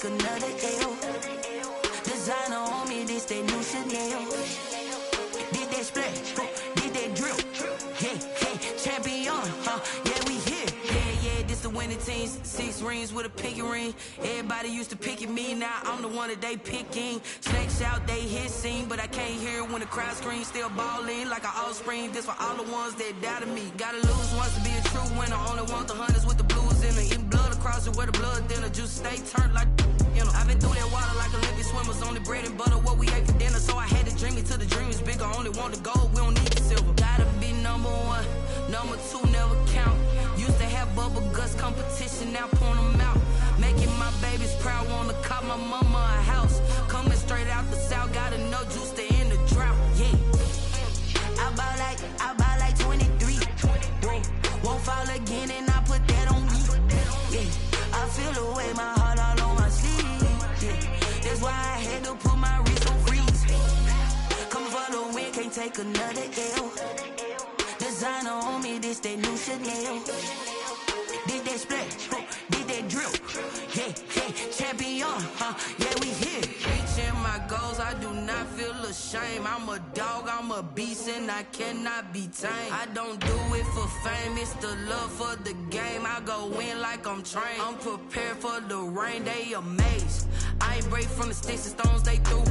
take another L. Designer on me, this that new Chanel. Did that splash, did that drill. Yeah, champion, yeah, we here. Yeah, this the winning teams. 6 rings with a pinky ring. Everybody used to pick at me, now I'm the one that they picking. Snakes out, they hissing, but I can't hear when the crowd screams. Still balling like an offspring. This for all the ones that doubted me. Gotta lose once to be a true winner. Only want the hunters with the blues in it. Eating blood across it where the blood thinner. Juice stay turned like, you know. I've been through that water like Olympic swimmers. Only bread and butter, what we ate for dinner. So I had to dream it till the dream is bigger. Only want the gold, we don't need the silver. Gotta be number 1, number 2 never count. Used to have bubble guts competition, now point them out. Making my babies proud, wanna cop my mama a house. Coming straight out the south, gotta know juice to end the drought. Yeah, I buy like 23. Whoa, won't fall again and I put that on me. Yeah, I feel the way, my heart all on my sleeve. Yeah, that's why I had to put my wrist on freeze. Coming for the win, can't take another L. Designer on me, this that new Chanel. Did that splash, did that drill. Yeah, champion, yeah, we here. Reaching my goals, I do not feel ashamed. I'm a dog, I'm a beast, and I cannot be tamed. I don't do it for fame, it's the love for the game. I go in like I'm trained. I'm prepared for the rain, they amazed. I ain't break from the sticks and stones they threw.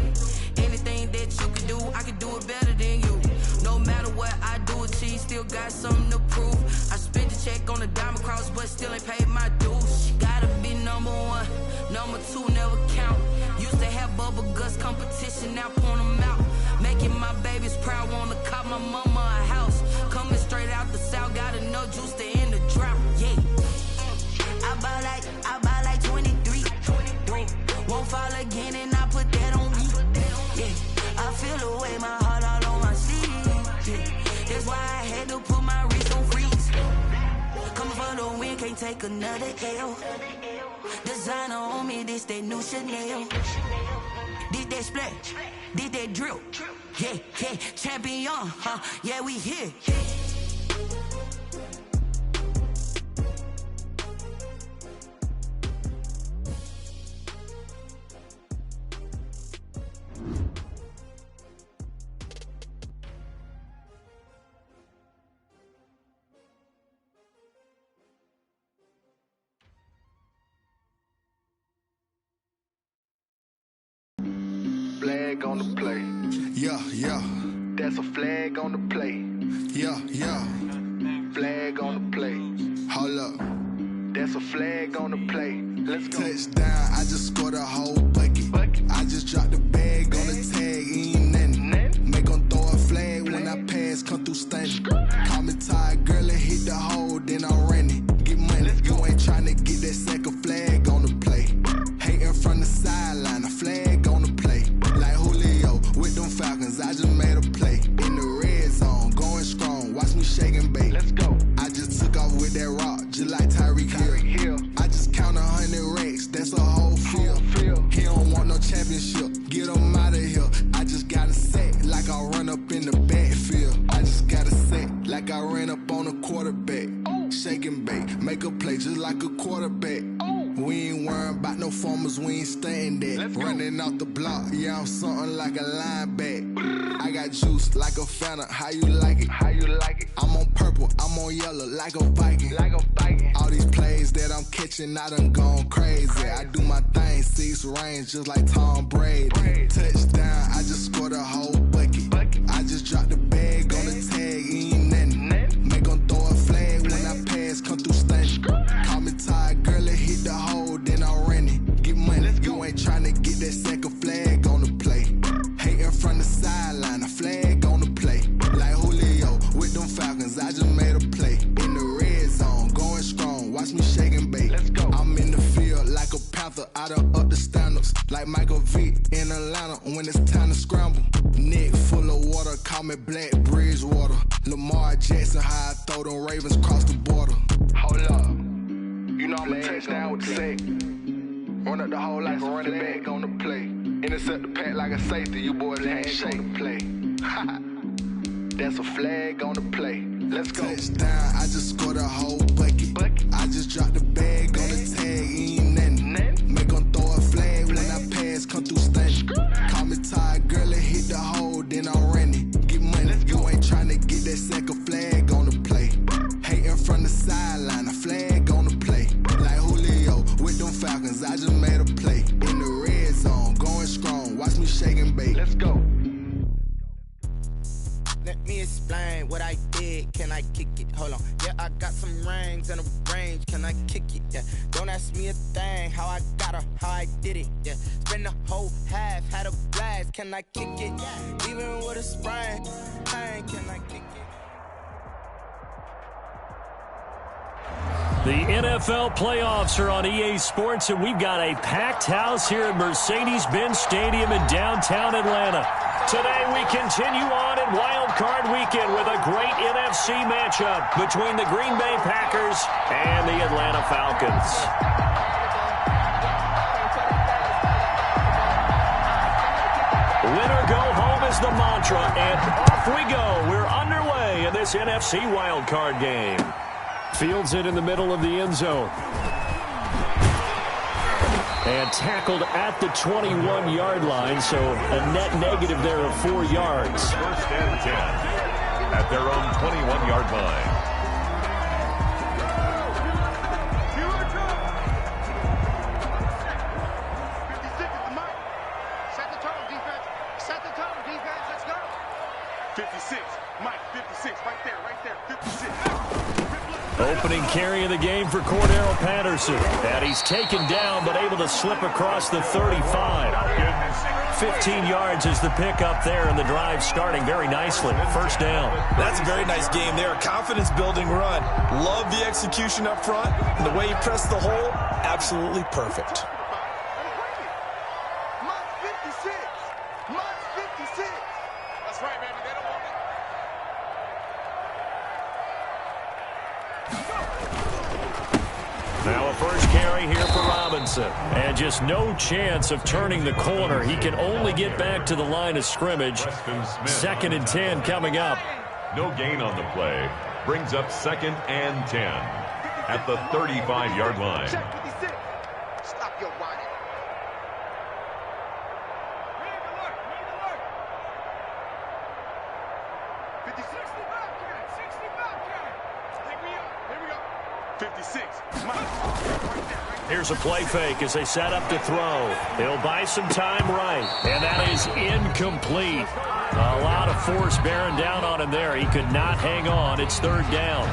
Anything that you can do, I can do it better than you. No matter what I do, achieve, still got something to prove. I spent the check on the diamond cross, but still ain't paid my dues. Gotta be number 1, number 2 never count. Used to have bubble guts competition, now point them out. Making my babies proud, wanna cop my mama a house. Coming straight out the south, gotta know juice to end the drought. Yeah, I buy like 23. Won't fall again and I put that on me. Yeah, I feel the way, my heart all on my sleeve. Yeah, that's why I had to put my wrist on freeze. Coming for the win, can't take another L. Designer on me, this that new Chanel. Did that splash, did that drill. Yeah, champion, yeah, we here. Flag on the play. Yeah. That's a flag on the play. Yeah. Flag on the play. Hold up. That's a flag on the play. Let's go. Touchdown, I just scored a whole bucket. I just dropped the bag on the tag, ain't nothing. Make 'em throw a flag when I pass, come through stunning. Call me tired, girl, and hit the hole, then I'm running. Get money, you ain't tryna get that second flag on the play. Hating from the sideline, a flag on the play. Like Julio with them Falcons, I just made a play. In the red zone, going strong, watch me shake and bake. Let's go. I just took off with that rock, just like Tyreek Hill. I just count 100 racks, that's a whole field. He don't want no championship, get him out of here. I just got a set, like I run up in the backfield. I just got a set, like I ran up on a quarterback. Shake and bake, make a play just like a quarterback. We ain't worrying about no formers, we ain't staying there. Running off the block, yeah, I'm something like a linebacker. I got juice like a Fanta, how you like it? I'm on purple, I'm on yellow, like a Viking. All these plays that I'm catching, I done gone crazy. I do my thing, 6 range, just like Tom Brady. Touchdown, I just scored a whole bucket. I just dropped the bag on the tag, ain't nothing. Make 'em throw a flag when I pass, come through stunning. Call me tired, girl, and hit the hole, then I'm running. Get money, you ain't tryna get that second flag on the play. Hating from the sideline, a flag on the play. Like Julio with them Falcons, I just made a play. In the red zone, going strong, watch me shake and bake. I'm in the field like a Panther, I done up the standards. Like Michael Vick in Atlanta when it's time to scramble. Neck full of water, call me Black Bridgewater. Lamar Jackson, how I throw them Ravens cross the border. Hold up. You know I'm a touchdown with the sack. Run up the whole like a running back on the play. Intercept the pack like a safety, you boys ain't shake the play. That's a flag on the play. Let's go. Touchdown, I just scored a whole bucket. I just dropped the bag on the tag, ain't nothing. Make 'em throw a flag hold on. Yeah, I got some rings and a range. Can I kick it? Yeah. Don't ask me a thing. How I got her, how I did it. Yeah. Spend the whole half, had a blast. Can I kick it? Yeah. Even with a sprain, pain, can I kick it? The NFL playoffs are on EA Sports, and we've got a packed house here at Mercedes-Benz Stadium in downtown Atlanta. Today we continue on in Wild Card Weekend with a great NFC matchup between the Green Bay Packers and the Atlanta Falcons. Winner go home is the mantra, and off we go. We're underway in this NFC Wild Card game. Fields it in the middle of the end zone. And tackled at the 21-yard line, so a net negative there of 4 yards. First and 10 at their own 21-yard line. Set the tone, defense. Set the tone, defense. Let's go. 56. Mike, 56. Right there. 56. Opening carry of the game for Cordero Patterson. And he's taken down, but able to slip across the 35. 15 yards is the pickup there, and the drive starting very nicely. First down. That's a very nice game there. Confidence-building run. Love the execution up front. And the way he pressed the hole, absolutely perfect. That's right, baby. They don't want it. Now a first carry here for Robinson. And just no chance of turning the corner. He can only get back to the line of scrimmage. Second and 10 coming up. No gain on the play. Brings up 2nd and 10 at the 35-yard line. Check 56. Stop your whining. Here we go. 56. Here's a play fake as they set up to throw. They'll buy some time right. And that is incomplete. A lot of force bearing down on him there. He could not hang on. It's third down.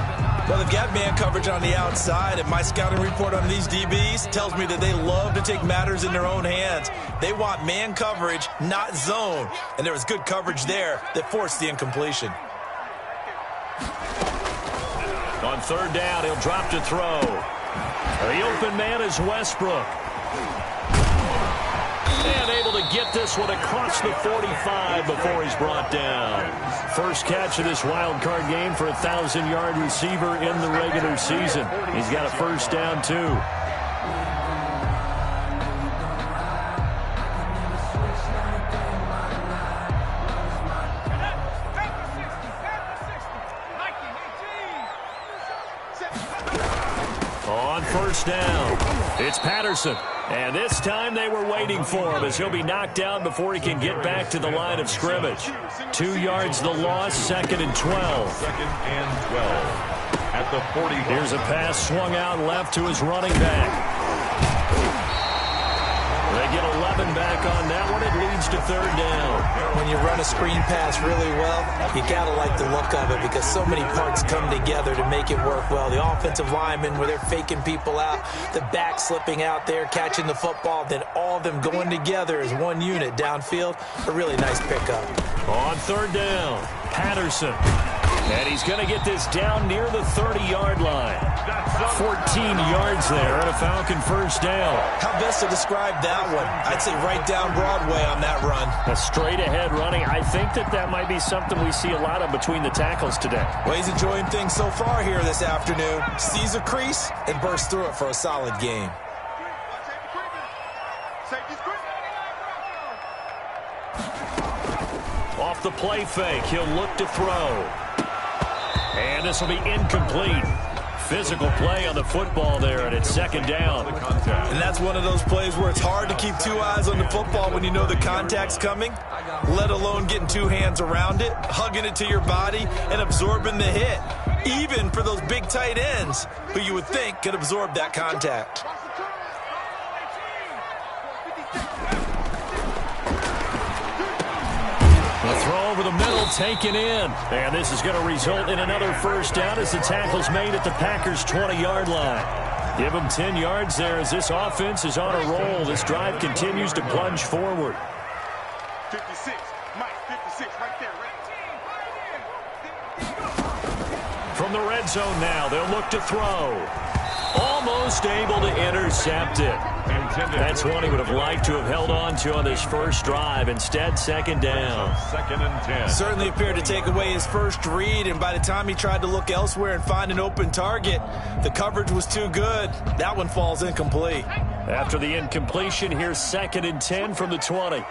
Well, they've got man coverage on the outside, and my scouting report on these DBs tells me that they love to take matters in their own hands. They want man coverage, not zone. And there was good coverage there that forced the incompletion. On third down, he'll drop to throw. The open man is Westbrook. And able to get this one across the 45 before he's brought down. First catch of this wild card game for a 1,000-yard receiver in the regular season. He's got a first down, too. On first down, it's Patterson. And this time they were waiting for him as he'll be knocked down before he can get back to the line of scrimmage. 2 yards the loss, 2nd and 12. 2nd and 12 at the 40. Here's a pass swung out left to his running back. They get 11 back on that one. It leads to third down. When you run a screen pass really well, you got to like the look of it because so many parts come together to make it work well. The offensive linemen, where they're faking people out, the back slipping out there, catching the football, then all of them going together as one unit downfield. A really nice pickup. On third down, Patterson. And he's going to get this down near the 30-yard line. 14 yards there and a Falcon first down. How best to describe that one? I'd say right down Broadway on that run. A straight-ahead running. I think that might be something we see a lot of between the tackles today. Well, he's enjoying things so far here this afternoon. Sees a crease and bursts through it for a solid game. Off the play fake, he'll look to throw. And this will be incomplete. Physical play on the football there, and it's second down. And that's one of those plays where it's hard to keep two eyes on the football when you know the contact's coming, let alone getting two hands around it, hugging it to your body, and absorbing the hit, even for those big tight ends who you would think could absorb that contact. The throw over the middle, taken in. And this is going to result in another first down as the tackle's made at the Packers' 20-yard line. Give them 10 yards there as this offense is on a roll. This drive continues to plunge forward. 56, Mike, 56, right there, From the red zone now, they'll look to throw. Almost able to intercept it. That's one he would have liked to have held on to on this first drive. Instead, second down. Second and 10. Certainly appeared to take away his first read, and by the time he tried to look elsewhere and find an open target, the coverage was too good. That one falls incomplete. After the incompletion, here's second and 10 from the 20.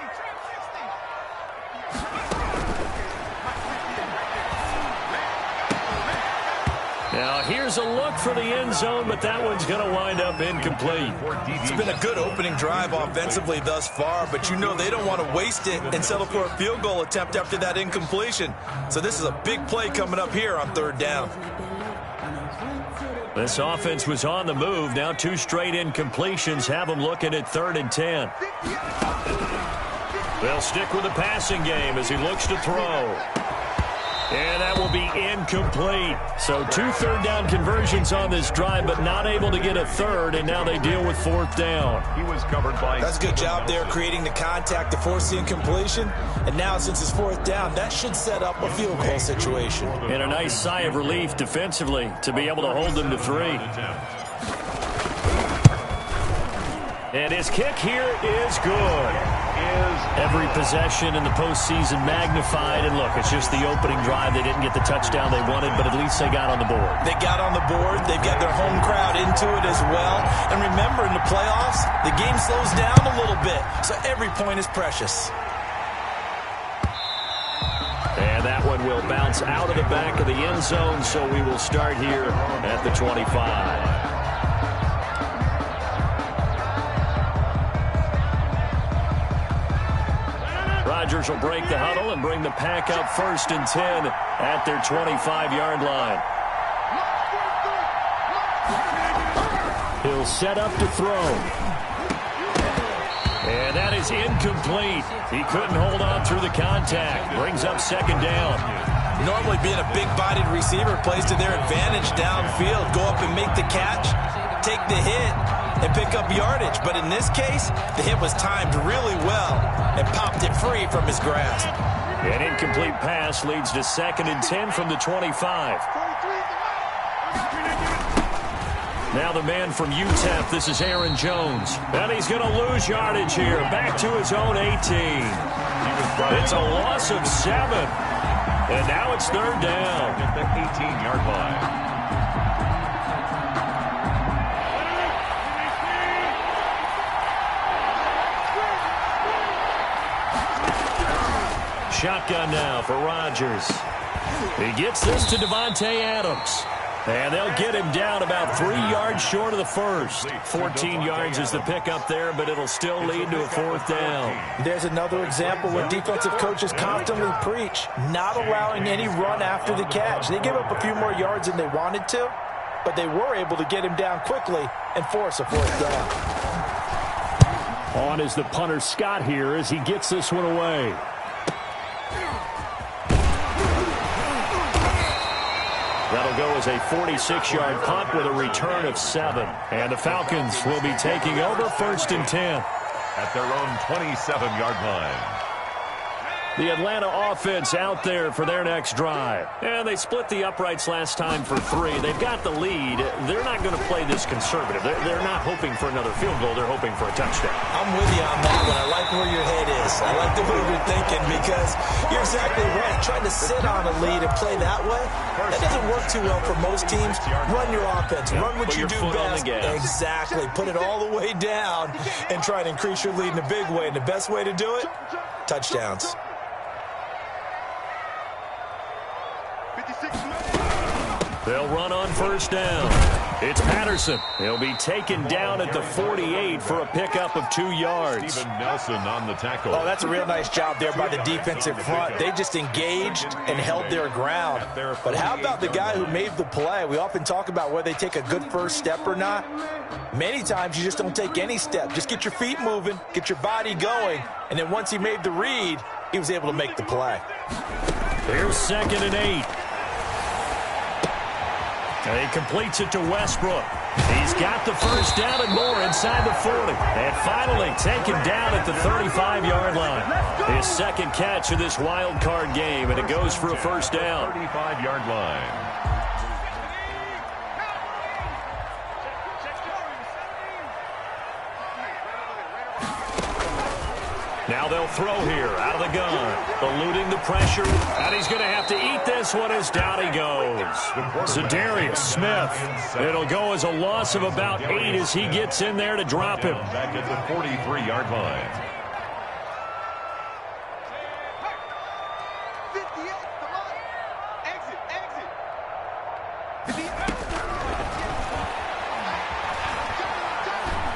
Now, here's a look for the end zone, but that one's going to wind up incomplete. It's been a good opening drive offensively thus far, but you know they don't want to waste it and settle for a field goal attempt after that incompletion. So this is a big play coming up here on third down. This offense was on the move. Now 2 straight incompletions have them looking at third and 10. They'll stick with the passing game as he looks to throw. And that will be incomplete. So 2 third-down conversions on this drive, but not able to get a third, and now they deal with fourth down. He was covered by... That's a good job there creating the contact to force the incompletion. And now since it's fourth down, that should set up a field goal situation. And a nice sigh of relief defensively to be able to hold them to 3. And his kick here is good. Every possession in the postseason magnified. And look, it's just the opening drive. They didn't get the touchdown they wanted, but at least they got on the board. They got on the board. They've got their home crowd into it as well. And remember, in the playoffs, the game slows down a little bit. So every point is precious. And that one will bounce out of the back of the end zone, so we will start here at the 25. Rodgers will break the huddle and bring the pack up first and 10 at their 25-yard line. He'll set up to throw. And that is incomplete. He couldn't hold on through the contact. Brings up second down. Normally being a big-bodied receiver plays to their advantage downfield. Go up and make the catch, take the hit, and pick up yardage. But in this case, the hit was timed really well and popped it free from his grasp. An incomplete pass leads to second and 10 from the 25. Now the man from UTEP, this is Aaron Jones. And he's going to lose yardage here. Back to his own 18. It's a loss of 7. And now it's third down. At the 18-yard line. Shotgun now for Rodgers. He gets this to Devontae Adams. And they'll get him down about 3 yards short of the first. 14 yards is the pickup there, but it'll still lead to a fourth down. There's another example where defensive coaches constantly preach, not allowing any run after the catch. They gave up a few more yards than they wanted to, but they were able to get him down quickly and force a fourth down. On is the punter Scott here as he gets this one away. That'll go as a 46-yard punt with a return of 7. And the Falcons will be taking over first and 10. At their own 27-yard line. The Atlanta offense out there for their next drive. And they split the uprights last time for 3. They've got the lead. They're not going to play this conservative. They're not hoping for another field goal. They're hoping for a touchdown. I'm with you on that one. I like where your head is. I like the way you're thinking because you're exactly right. Trying to sit on a lead and play that way, that doesn't work too well for most teams. Run your offense. Run what you do best. Exactly. Put it all the way down and try and increase your lead in a big way. And the best way to do it, touchdowns. They'll run on first down. It's Patterson. He'll be taken down at the 48 for a pickup of 2 yards. Steven Nelson on the tackle. Oh, that's a real nice job there by the defensive front. They just engaged and held their ground. But how about the guy who made the play? We often talk about whether they take a good first step or not. Many times you just don't take any step. Just get your feet moving, get your body going, and then once he made the read, he was able to make the play. Here's 2nd and 8. And he completes it to Westbrook. He's got the first down and more inside the 40. And finally taken down at the 35-yard line. His second catch of this wild card game, and it goes for a first down. 35-yard line. Now they'll throw here out of the gun. Eluding the pressure. And he's going to have to eat this one as down he goes. Zadarius Smith. It'll go as a loss of about 8 as he gets in there to drop him. Back at the 43-yard line.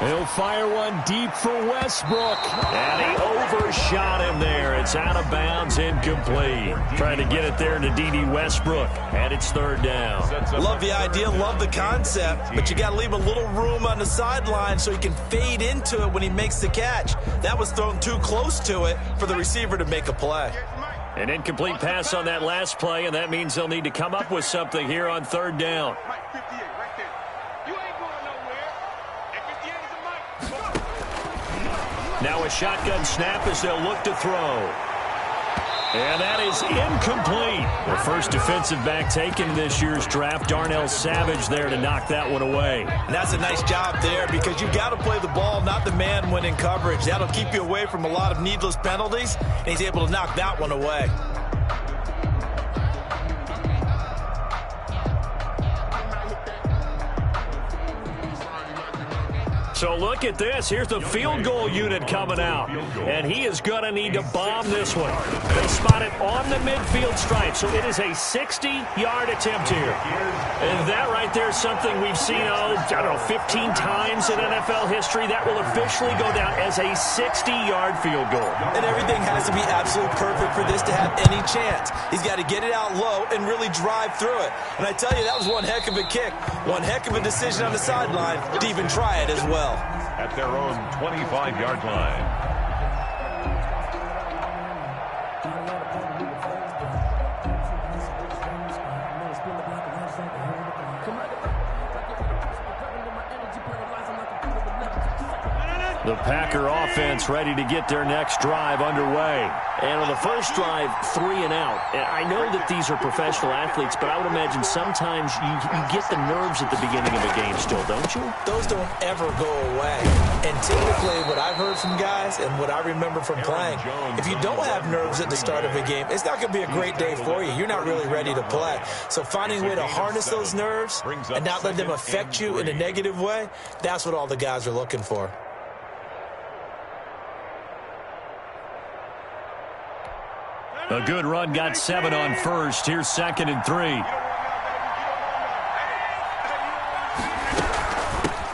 He'll fire one deep for Westbrook. And he overshot him there. It's out of bounds, incomplete. Trying to get it there to D.D. Westbrook. And it's 3rd down. Love the idea, love the concept, but you got to leave a little room on the sideline so he can fade into it when he makes the catch. That was thrown too close to it for the receiver to make a play. An incomplete pass on that last play, and that means they'll need to come up with something here on 3rd down. Now a shotgun snap as they'll look to throw. And that is incomplete. The first defensive back taken in this year's draft, Darnell Savage, there to knock that one away. And that's a nice job there because you got to play the ball, not the man when in coverage. That'll keep you away from a lot of needless penalties, and he's able to knock that one away. So look at this. Here's the field goal unit coming out. And he is going to need to bomb this one. They spot it on the midfield stripe. So it is a 60-yard attempt here. And that right there is something we've seen, I don't know, 15 times in NFL history. That will officially go down as a 60-yard field goal. And everything has to be absolutely perfect for this to have any chance. He's got to get it out low and really drive through it. And I tell you, that was one heck of a kick. One heck of a decision on the sideline to even try it as well. At their own 25-yard line. The Packer offense ready to get their next drive underway. And on the first drive, 3 and out. And I know that these are professional athletes, but I would imagine sometimes you get the nerves at the beginning of a game still, don't you? Those don't ever go away. And typically what I've heard from guys and what I remember from playing, if you don't have nerves at the start of a game, it's not going to be a great day for you. You're not really ready to play. So finding a way to harness those nerves and not let them affect you in a negative way, that's what all the guys are looking for. A good run, got 7 on first. Here's 2nd and 3.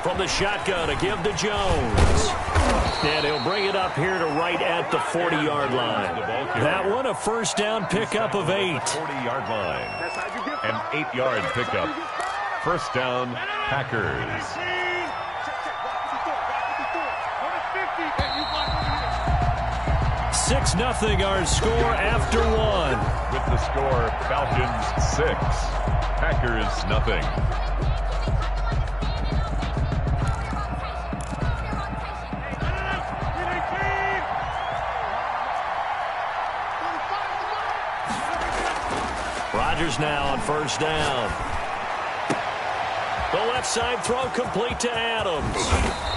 From the shotgun, a give to Jones. And he'll bring it up here to right at the 40-yard line. That one, a first down pickup of 8. 40-yard line. An 8-yard pickup. First down, Packers. 6-0 our score after 1. With the score, Falcons 6, Packers nothing. Rodgers now on first down. The left side throw complete to Adams.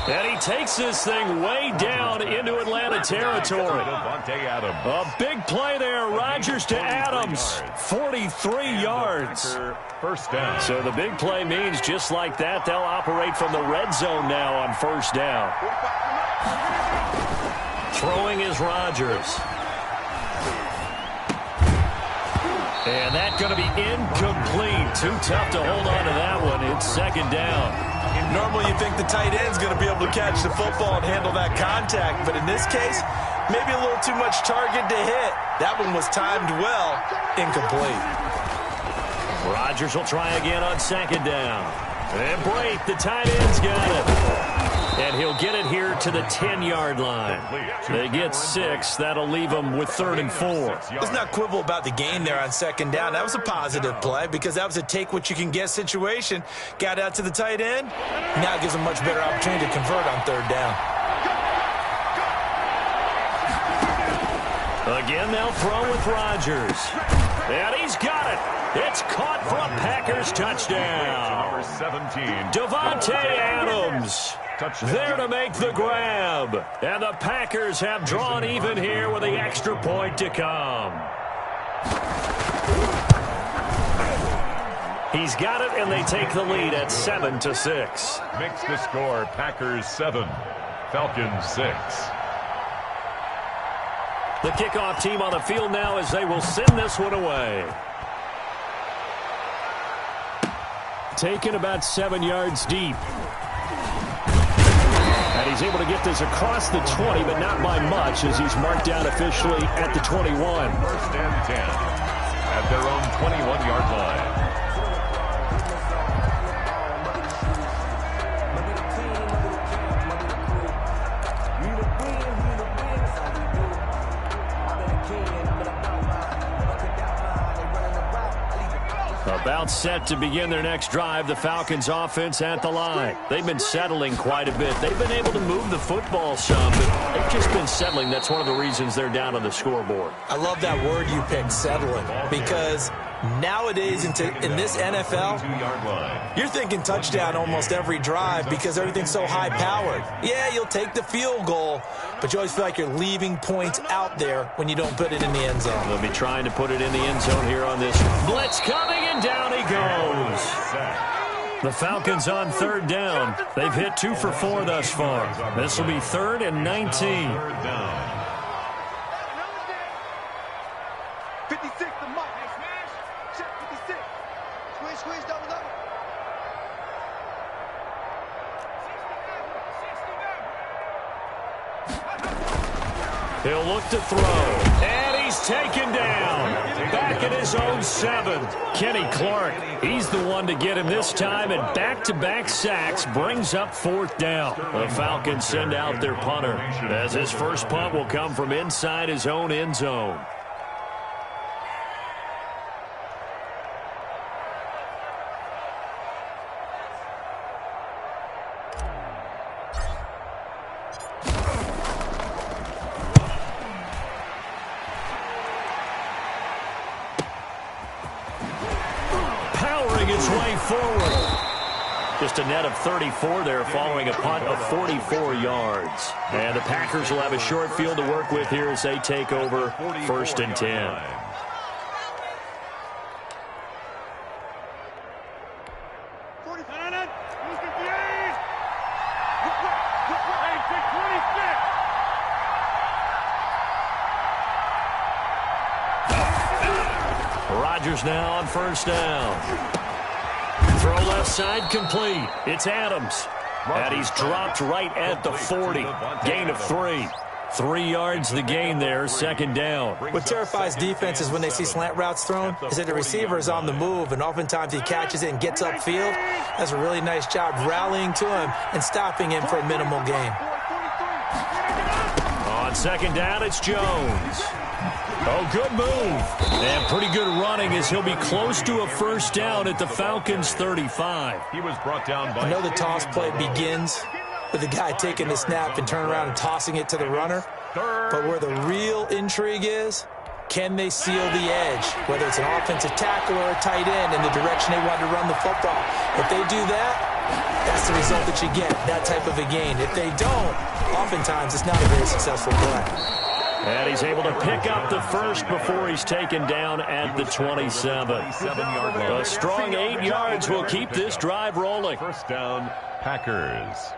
And he takes this thing way down into Atlanta territory. A big play there. Rodgers to Adams. 43 yards. First down. So the big play means just like that, they'll operate from the red zone now on first down. Throwing is Rodgers. And that's going to be incomplete. Too tough to hold on to that one. It's 2nd down. Normally you think the tight end's going to be able to catch the football and handle that contact, but in this case, maybe a little too much target to hit. That one was timed well, incomplete. Rodgers will try again on 2nd down. And Brate, the tight end's got it. And he'll get it here to the 10-yard line. They get 6. That'll leave them with 3rd and 4. Let's not quibble about the gain there on 2nd down. That was a positive play because that was a take-what-you-can-get situation. Got out to the tight end. Now it gives them much better opportunity to convert on 3rd down. Again, they'll throw with Rodgers. And he's got it. It's caught for a Packers touchdown. Number 17. Davante Adams there to make the grab. And the Packers have drawn even here with the extra point to come. He's got it, and they take the lead at 7-6. Makes the score Packers 7, Falcons 6. The kickoff team on the field now as they will send this one away. Taken about 7 yards deep. And he's able to get this across the 20, but not by much as he's marked down officially at the 21. 1st and 10 at their own 21-yard line. About set to begin their next drive, the Falcons offense at the line. They've been settling quite a bit. They've been able to move the football some, but they've just been settling. That's one of the reasons they're down on the scoreboard. I love that word you picked, settling, because nowadays in this NFL, you're thinking touchdown almost every drive because everything's so high-powered. Yeah, you'll take the field goal, but you always feel like you're leaving points out there when you don't put it in the end zone. They'll be trying to put it in the end zone here on this blitz coming, and down he goes. The Falcons on 3rd down. They've hit 2 for 4 thus far. This will be 3rd and 19. 56, the mark. Check 56. Squeeze, double. He'll look to throw. And he's taken down. Back at his own 7. Kenny Clark, he's the one to get him this time, and back-to-back sacks brings up 4th down. The Falcons send out their punter, as his first punt will come from inside his own end zone. Its way forward. Just a net of 34 there following a punt of 44 yards. And the Packers will have a short field to work with here as they take over 1st and 10. Rodgers now on 1st down. Throw left side complete. It's Adams. And he's dropped right at the 40. Gain of 3. 3 yards the gain there, 2nd down. What terrifies defenses when they see slant routes thrown is that the receiver is on the move, and oftentimes he catches it and gets upfield. Does a really nice job rallying to him and stopping him for a minimal gain. On 2nd down, it's Jones. Oh, good move. And pretty good running as he'll be close to a 1st down at the Falcons' 35. He was brought down by... I know the toss play begins with the guy taking the snap and turning around and tossing it to the runner. But where the real intrigue is, can they seal the edge, whether it's an offensive tackle or a tight end in the direction they want to run the football? If they do that, that's the result that you get, that type of a gain. If they don't, oftentimes it's not a very successful play. And he's able to pick up the 1st before he's taken down at the 27. A strong 8 yards will keep this drive rolling. 1st down, Packers.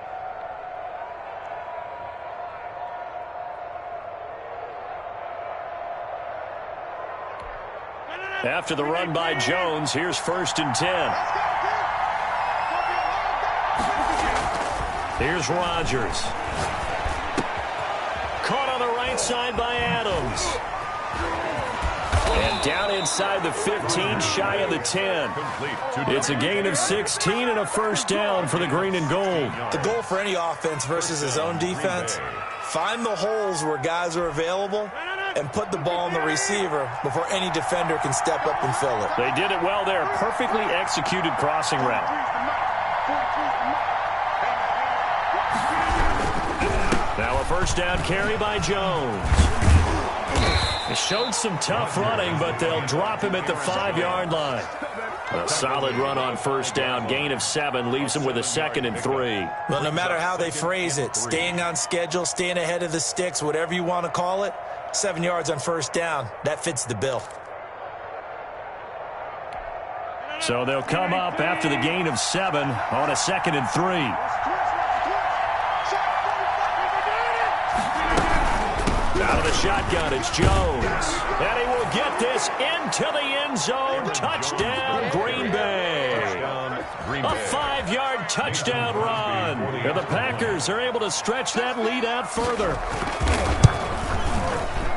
After the run by Jones, here's 1st and 10. Here's Rodgers. Caught on the right side by Adams. And Down inside the 15, shy of the 10. It's a gain of 16 and a first down for the green and gold. The goal for any offense versus his own defense, find the holes where guys are available and put the ball on the receiver before any defender can step up and fill it. They did it well there. Perfectly executed crossing route. Now a first down carry by Jones. He showed some tough running, but they'll drop him at the 5-yard line. A solid run on first down. Gain of 7 leaves him with a 2nd and 3. Well, no matter how they phrase it, staying on schedule, staying ahead of the sticks, whatever you want to call it, 7 yards on first down, that fits the bill. So they'll come up after the gain of 7 on a 2nd and 3. Out of the shotgun, it's Jones. And he will get this into the end zone. Touchdown, Green Bay. A 5-yard touchdown run. And the Packers are able to stretch that lead out further.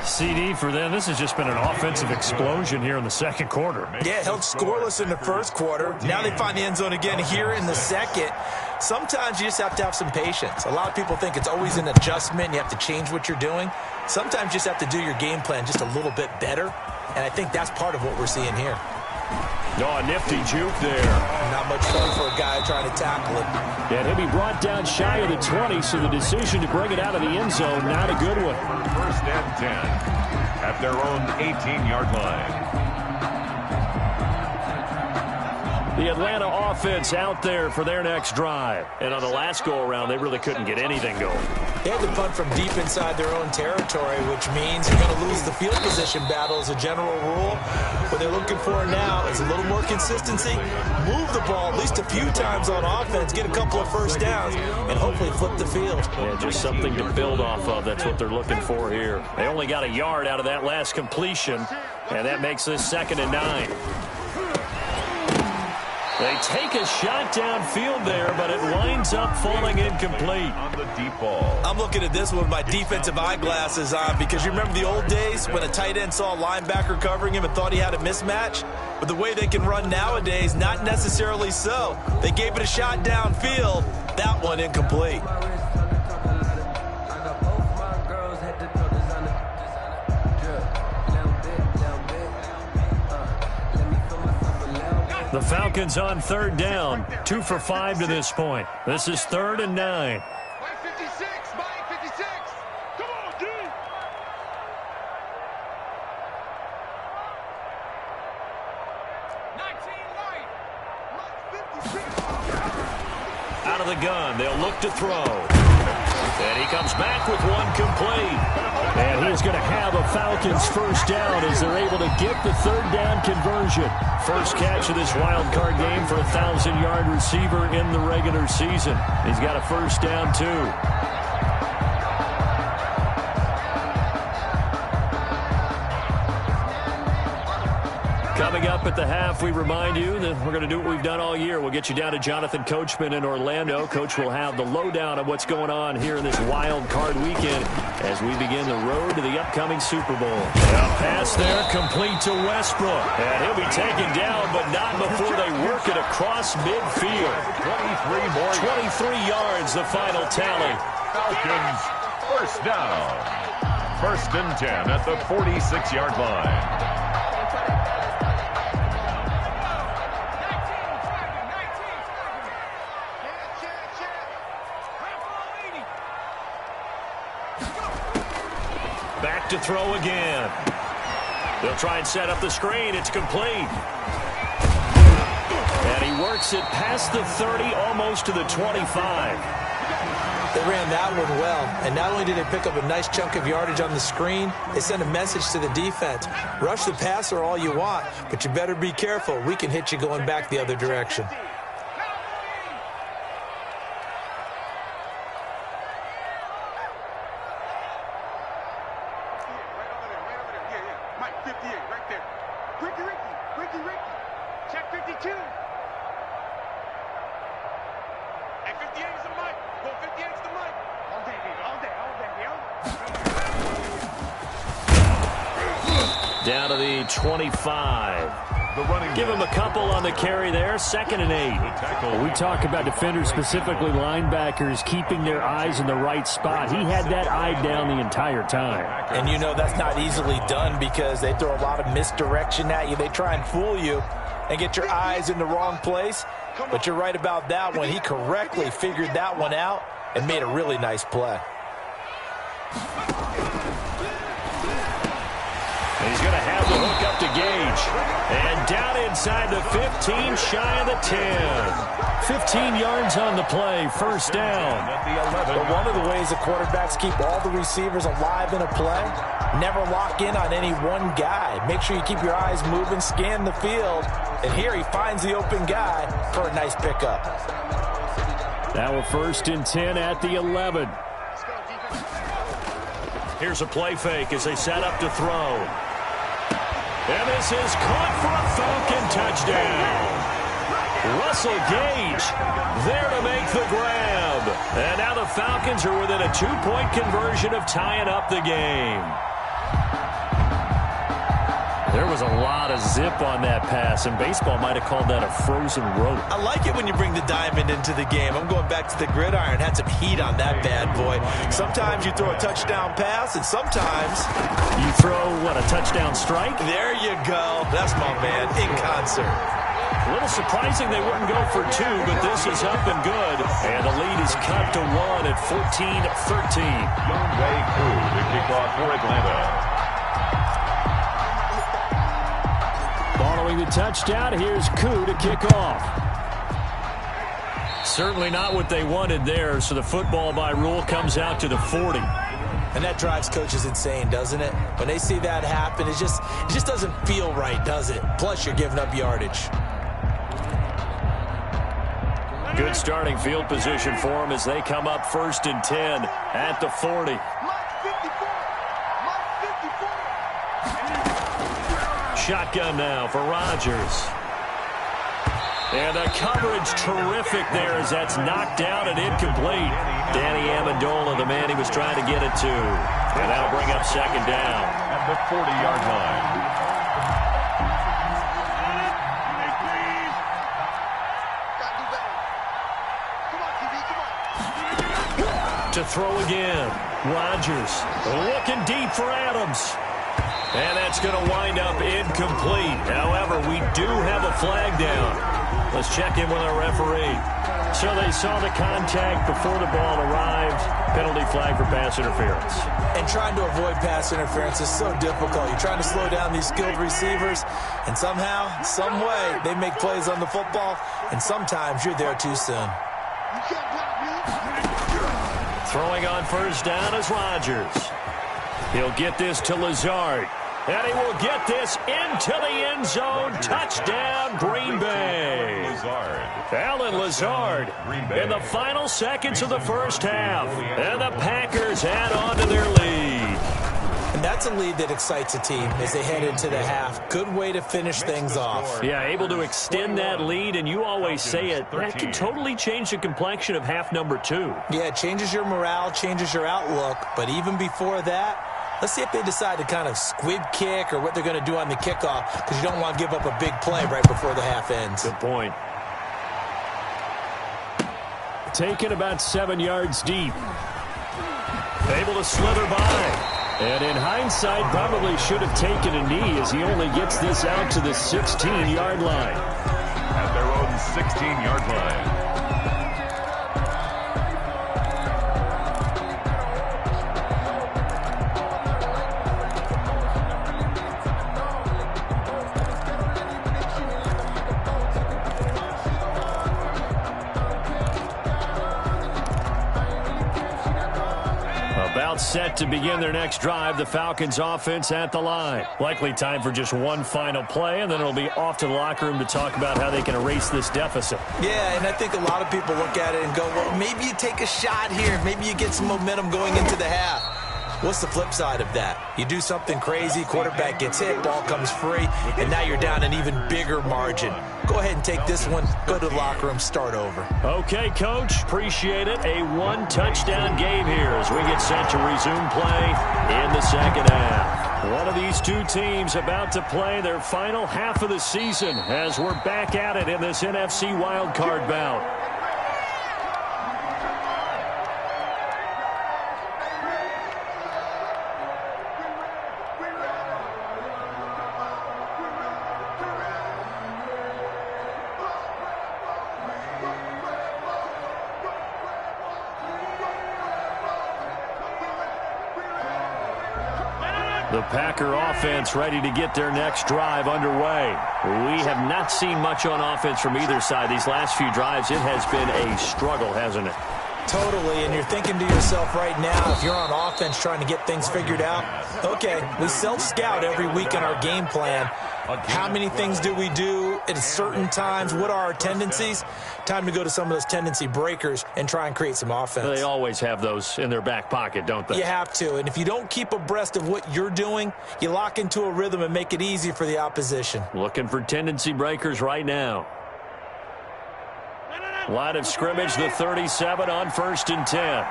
CD for them. This has just been an offensive explosion here in the second quarter. Yeah, held scoreless in the first quarter. Now they find the end zone again here in the second. Sometimes you just have to have some patience. A lot of people think it's always an adjustment. You have to change what you're doing. Sometimes you just have to do your game plan just a little bit better. And I think that's part of what we're seeing here. Oh, a nifty juke there. Not much fun for a guy trying to tackle it. And he'll be brought down shy of the 20, so the decision to bring it out of the end zone, not a good one. First and 10 at their own 18-yard line. The Atlanta offense out there for their next drive. And on the last go-around, they really couldn't get anything going. They had to punt from deep inside their own territory, which means you're going to lose the field position battle as a general rule. What they're looking for now is a little more consistency, move the ball at least a few times on offense, get a couple of first downs, and hopefully flip the field. Yeah, just something to build off of. That's what they're looking for here. They only got a yard out of that last completion, and that makes this 2nd and 9. They take a shot downfield there, but it winds up falling incomplete. On the deep ball. I'm looking at this with my defensive eyeglasses on because you remember the old days when a tight end saw a linebacker covering him and thought he had a mismatch? But the way they can run nowadays, not necessarily so. They gave it a shot downfield. That one incomplete. The Falcons on 3rd down, 2 for 5 to this point. This is 3rd and 9. Mike 56, Mike 56. Come on, D. Out of the gun, they'll look to throw. And he comes back with one complete. And he's going to have a Falcons first down as they're able to get the 3rd down conversion. First catch of this wild card game for a 1,000-yard receiver in the regular season. He's got a first down, too. Coming up at the half, we remind you that we're going to do what we've done all year. We'll get you down to Jonathan Coachman in Orlando. Coach will have the lowdown of what's going on here in this wild card weekend as we begin the road to the upcoming Super Bowl. A pass there complete to Westbrook. And he'll be taken down, but not before they work it across midfield. 23 yards, the final tally. Falcons first down. 1st and 10 at the 46-yard line. Back to throw again. They'll try and set up the screen. It's complete. And he works it past the 30, almost to the 25. They ran that one well, and not only did they pick up a nice chunk of yardage on the screen, they sent a message to the defense. Rush the passer all you want, but you better be careful. We can hit you going back the other direction. Check 52. Hey, 58 is the mic. Go 58 is the mic. All day, baby. All day, all day, yo. Down to the 25. Give him a couple on the carry there. 2nd and 8. We talk about defenders, specifically linebackers, keeping their eyes in the right spot. He had that eye down the entire time. And you know that's not easily done because they throw a lot of misdirection at you. They try and fool you and get your eyes in the wrong place. But you're right about that one. He correctly figured that one out and made a really nice play. He's going to have the hook up to Gage. And down inside the 15, shy of the 10. 15 yards on the play, 1st down. But one of the ways the quarterbacks keep all the receivers alive in a play, never lock in on any one guy. Make sure you keep your eyes moving, scan the field. And here he finds the open guy for a nice pickup. Now a 1st and 10 at the 11. Here's a play fake as they set up to throw. And this is caught for a Falcon touchdown. Russell Gage there to make the grab. And now the Falcons are within a 2-point conversion of tying up the game. There was a lot of zip on that pass, and baseball might have called that a frozen rope. I like it when you bring the diamond into the game. I'm going back to the gridiron. Had some heat on that bad boy. Sometimes you throw a touchdown pass, and sometimes you throw, what, a touchdown strike? There you go. That's my man, in concert. A little surprising they wouldn't go for 2, but this is up and good. And the lead is cut to 1 at 14-13. Younghoe Koo to kick off for Atlanta. Following the touchdown, here's Koo to kick off. Certainly not what they wanted there, so the football by rule comes out to the 40. And that drives coaches insane, doesn't it? When they see that happen, it just doesn't feel right, does it? Plus, you're giving up yardage. Good starting field position for them as they come up 1st and 10 at the 40. Shotgun now for Rodgers. And the coverage terrific there as that's knocked down and incomplete. Danny Amendola, the man he was trying to get it to. And that'll bring up 2nd down. At the 40-yard line. To throw again. Rodgers looking deep for Adams. And that's going to wind up incomplete. However, we do have a flag down. Let's check in with our referee. So they saw the contact before the ball arrived. Penalty flag for pass interference. And trying to avoid pass interference is so difficult. You're trying to slow down these skilled receivers, and somehow, some way, they make plays on the football, and sometimes you're there too soon. Throwing on 1st down is Rodgers. He'll get this to Lazard. And he will get this into the end zone. Touchdown, Green Bay. Alan Lazard in the final seconds of the 1st half. And the Packers add on to their lead. And that's a lead that excites a team as they head into the half. Good way to finish things off. Yeah, able to extend that lead, and you always say it, that can totally change the complexion of half number 2. Yeah, it changes your morale, changes your outlook. But even before that, let's see if they decide to kind of squib kick or what they're going to do on the kickoff, because you don't want to give up a big play right before the half ends. Good point. Taken about 7 yards deep. Able to slither by. And in hindsight, probably should have taken a knee as he only gets this out to the 16-yard line. At their own 16-yard line. Set to begin their next drive, the Falcons offense at the line. Likely time for just one final play, and then it'll be off to the locker room to talk about how they can erase this deficit. Yeah, and I think a lot of people look at it and go, well, maybe you take a shot here. Maybe you get some momentum going into the half. What's the flip side of that? You do something crazy, quarterback gets hit, ball comes free, and now you're down an even bigger margin. Go ahead and take this one, go to the locker room, start over. Okay, Coach, appreciate it. A one-touchdown game here as we get set to resume play in the second half. One of these two teams about to play their final half of the season as we're back at it in this NFC wildcard bout. The Packer offense ready to get their next drive underway. We have not seen much on offense from either side. These last few drives, it has been a struggle, hasn't it? Totally, and you're thinking to yourself right now, if you're on offense trying to get things figured out, okay, we self-scout every week in our game plan. How many things do we do at certain times? What are our tendencies? Time to go to some of those tendency breakers and try and create some offense. They always have those in their back pocket, don't they? You have to, and if you don't keep abreast of what you're doing, you lock into a rhythm and make it easy for the opposition. Looking for tendency breakers right now. Line of scrimmage, the 37 on 1st and 10.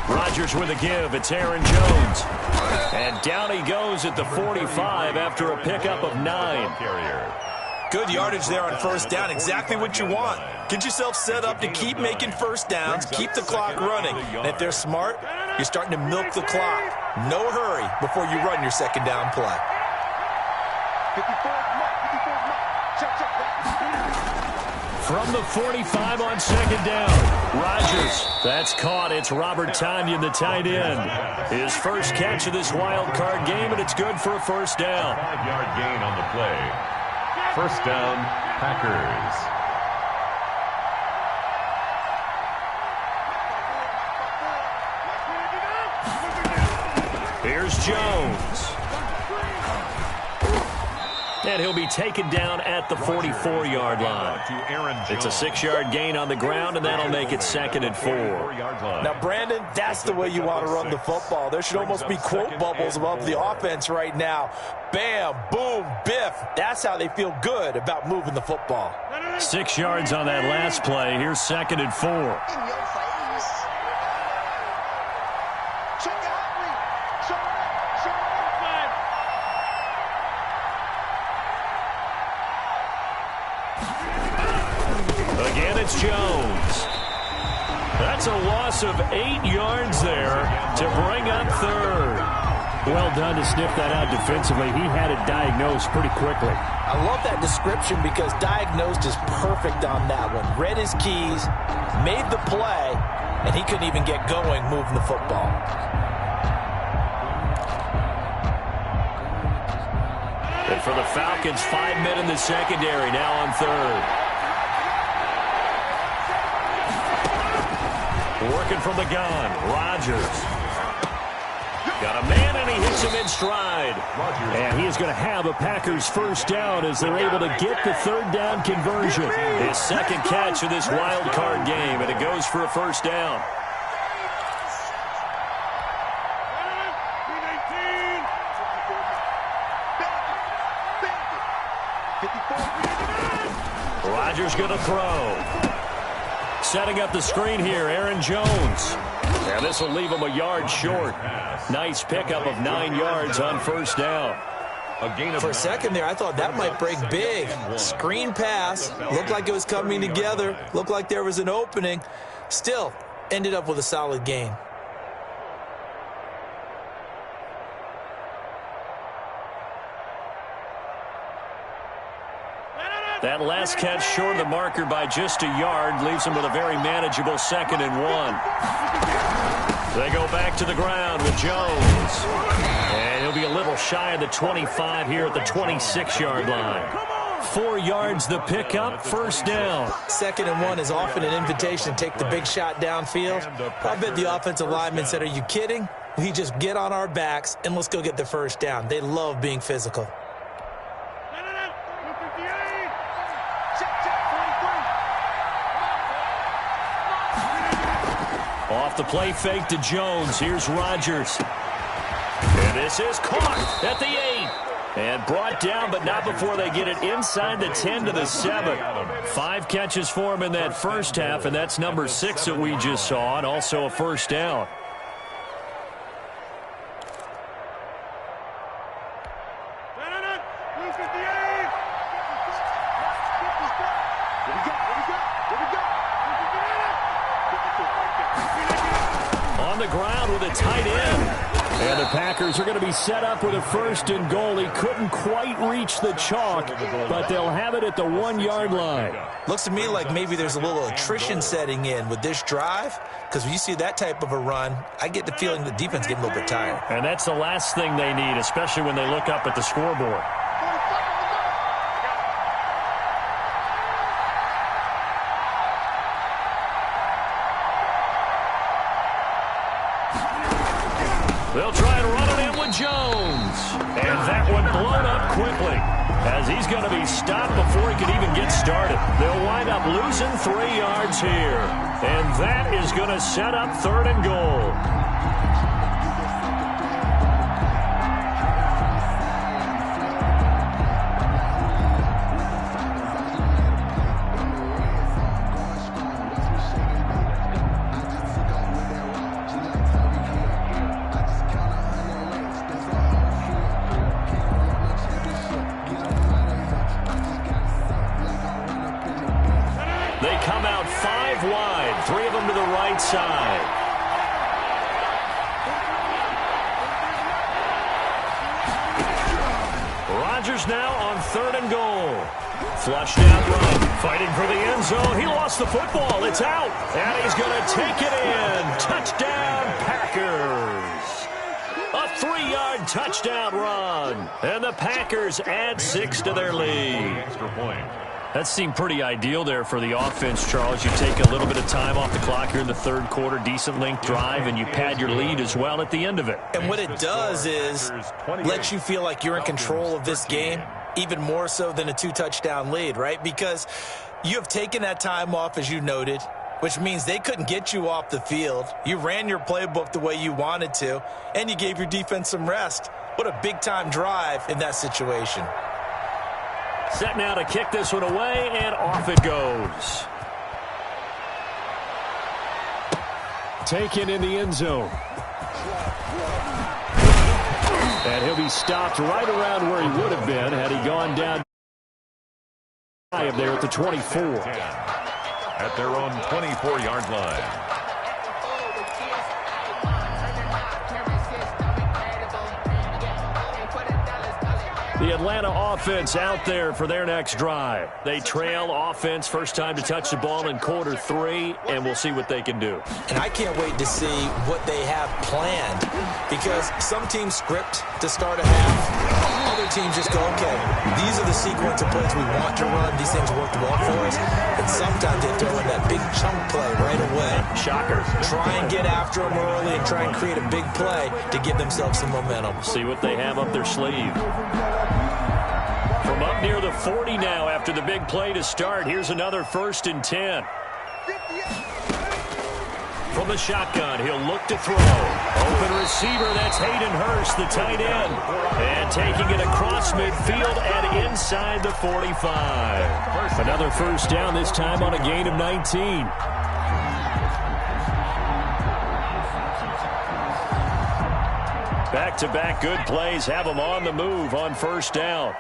Rodgers with a give. It's Aaron Jones. And down he goes at the 45 after a pickup of 9. Good yardage there on first down. Exactly what you want. Get yourself set up to keep making first downs, keep the clock running. And if they're smart, you're starting to milk the clock. No hurry before you run your second down play. From the 45 on second down, Rodgers. That's caught. It's Robert Tonyan, the tight end. His first catch of this wild card game, and it's good for a first down. 5-yard gain on the play. First down, Packers. Here's Jones. And he'll be taken down at the 44-yard line. It's a 6-yard gain on the ground, and that'll make it 2nd and 4. Now, Brandon, that's the way you want to run the football. There should almost be quote bubbles above the offense right now. Bam, boom, biff. That's how they feel good about moving the football. 6 yards on that last play. Here's 2nd and 4. Again, it's Jones. That's a loss of 8 yards there to bring up 3rd. Well done to sniff that out defensively. He had it diagnosed pretty quickly. I love that description because diagnosed is perfect on that one. Read his keys, made the play, and he couldn't even get going moving the football. And for the Falcons, 5 men in the secondary, now on 3rd. Working from the gun, Rodgers. Got a man, and he hits him in stride. And he is going to have a Packers first down as they're able to get the 3rd down conversion. His 2nd catch of this wild card game, and it goes for a first down. Rodgers going to throw. Setting up the screen here, Aaron Jones. And this will leave him a yard short. Nice pickup of 9 yards on first down. For a second there, I thought that might break big. Screen pass. Looked like it was coming together. Looked like there was an opening. Still, ended up with a solid gain. That last catch short of the marker by just a yard leaves him with a very manageable 2nd and 1. They go back to the ground with Jones. And he'll be a little shy of the 25 here at the 26-yard line. 4 yards the pickup, first down. 2nd and 1 is often an invitation to take the big shot downfield. I bet the offensive lineman said, "Are you kidding? We just get on our backs and let's go get the first down." They love being physical. Off the play fake to Jones. Here's Rodgers. And this is caught at the 8. And brought down, but not before they get it inside the 10 to the 7. 5 catches for him in that first half, and that's number 6 that we just saw, and also a first down. On the ground with a tight end. And the Packers are going to be set up with a 1st and goal. He couldn't quite reach the chalk, but they'll have it at the 1-yard line. Looks to me like maybe there's a little attrition setting in with this drive, because when you see that type of a run, I get the feeling the defense getting a little bit tired. And that's the last thing they need, especially when they look up at the scoreboard. They'll try and run it in with Jones. And that one blown up quickly, as he's going to be stopped before he can even get started. They'll wind up losing 3 yards here. And that is going to set up 3rd and goal. They come out 5 wide, 3 of them to the right side. Rodgers now on 3rd and goal. Flushed out run, fighting for the end zone. He lost the football. It's out, and he's going to take it in. Touchdown, Packers. A 3-yard touchdown run, and the Packers add 6 to their lead. Extra point. That seemed pretty ideal there for the offense, Charles. You take a little bit of time off the clock here in the 3rd quarter, decent length drive, and you pad your lead as well at the end of it. And what it does is let you feel like you're in control of this game, even more so than a 2-touchdown lead, right? Because you have taken that time off, as you noted, which means they couldn't get you off the field. You ran your playbook the way you wanted to, and you gave your defense some rest. What a big-time drive in that situation. Set now to kick this one away, and off it goes. Taken in the end zone. And he'll be stopped right around where he would have been had he gone down there at the 24. At their own 24-yard line. The Atlanta offense out there for their next drive. They trail offense, first time to touch the ball in quarter 3, and we'll see what they can do. And I can't wait to see what they have planned, because some teams script to start a half. Other teams just go, okay, these are the sequence of plays we want to run. These things worked well for us. And sometimes they throw in that big chunk play right away. Shocker. Try and get after them early and try and create a big play to give themselves some momentum. See what they have up their sleeve. From up near the 40 now after the big play to start. Here's another 1st and 10. From the shotgun, he'll look to throw. Open receiver, that's Hayden Hurst, the tight end. And taking it across midfield and inside the 45. Another first down, this time on a gain of 19. Back-to-back good plays have them on the move on first down.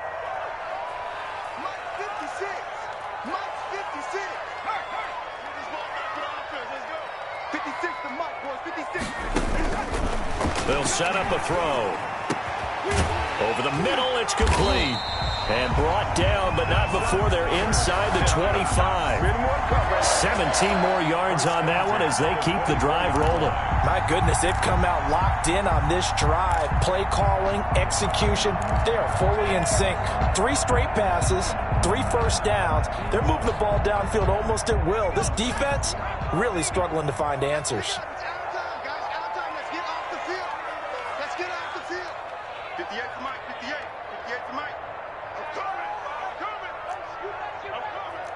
They'll set up a throw. Over the middle, it's complete. And brought down, but not before they're inside the 25. 17 more yards on that one as they keep the drive rolling. My goodness, they've come out locked in on this drive. Play calling, execution, they are fully in sync. 3 straight passes, 3 first downs. They're moving the ball downfield almost at will. This defense really struggling to find answers. 58 to Mike, 58 to Mike. I'm coming.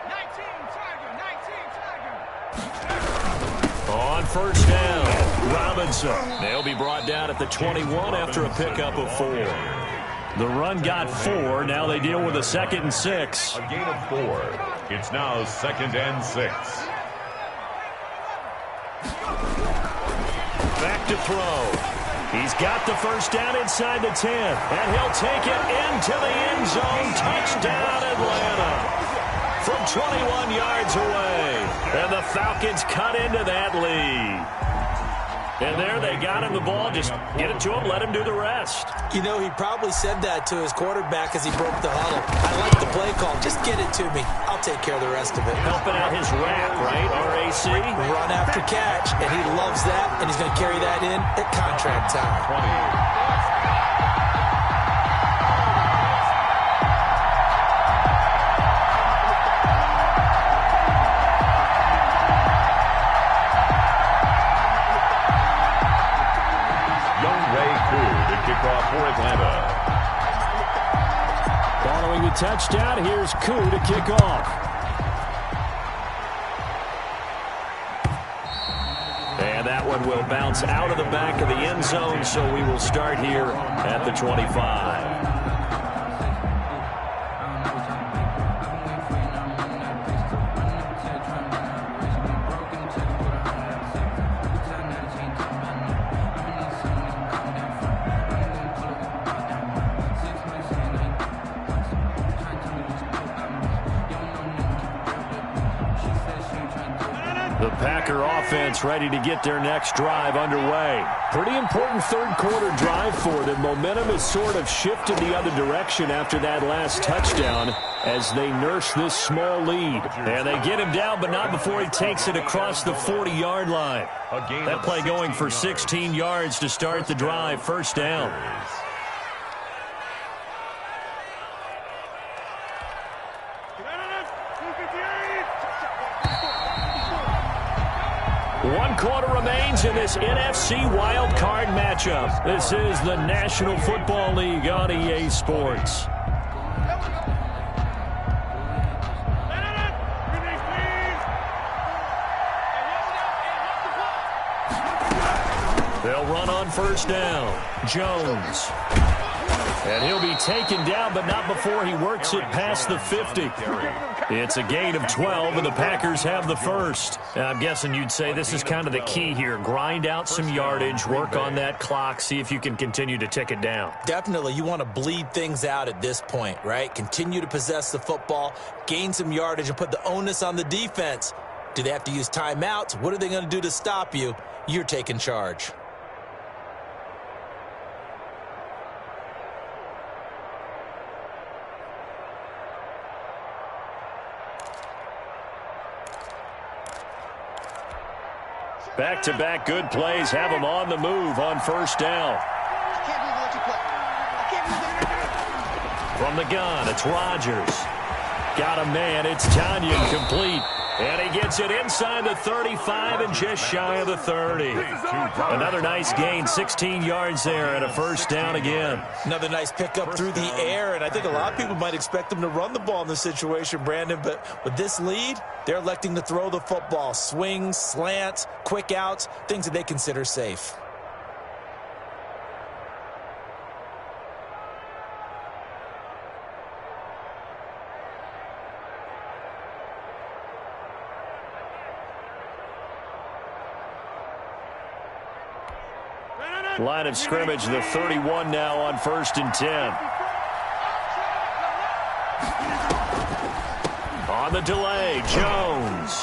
19 Tiger. On first down, Robinson. They'll be brought down at the 21 after a pickup of 4. The run got 4. Now they deal with a 2nd and 6. A gain of 4. It's now 2nd and 6. Back to throw. He's got the first down inside the 10. And he'll take it into the end zone. Touchdown, Atlanta. From 21 yards away. And the Falcons cut into that lead. And there they got him the ball. Just get it to him, let him do the rest. You know, he probably said that to his quarterback as he broke the huddle. I like the play call. Just get it to me. I'll take care of the rest of it. Helping out his RAC, right? R-A-C? Run after catch, and he loves that, and he's going to carry that in at contract time. 20. Kickoff for Atlanta. Following the touchdown, here's Koo to kick off. And that one will bounce out of the back of the end zone, so we will start here at the 25. The Packer offense ready to get their next drive underway. Pretty important third quarter drive for them. Momentum has sort of shifted the other direction after that last touchdown as they nurse this small lead. And they get him down, but not before he takes it across the 40-yard line. That play going for 16 yards to start the drive. First down. One quarter remains in this NFC wild card matchup. This is the National Football League on EA Sports. They'll run on first down. Jones. And he'll be taken down, but not before he works it past the 50. It's a gain of 12, and the Packers have the first. I'm guessing you'd say this is kind of the key here. Grind out some yardage, work on that clock, see if you can continue to tick it down. Definitely. You want to bleed things out at this point, right? Continue to possess the football, gain some yardage, and put the onus on the defense. Do they have to use timeouts? What are they going to do to stop you? You're taking charge. Back-to-back good plays have them on the move on first down. From the gun, it's Rodgers. Got a man, it's Tanyan complete. And he gets it inside the 35 and just shy of the 30. Another nice gain, 16 yards there and a first down again. Another nice pickup through the air, and I think a lot of people might expect them to run the ball in this situation, Brandon, but with this lead, they're electing to throw the football. Swings, slants, quick outs, things that they consider safe. Line of scrimmage, the 31 now on 1st and 10. On the delay, Jones.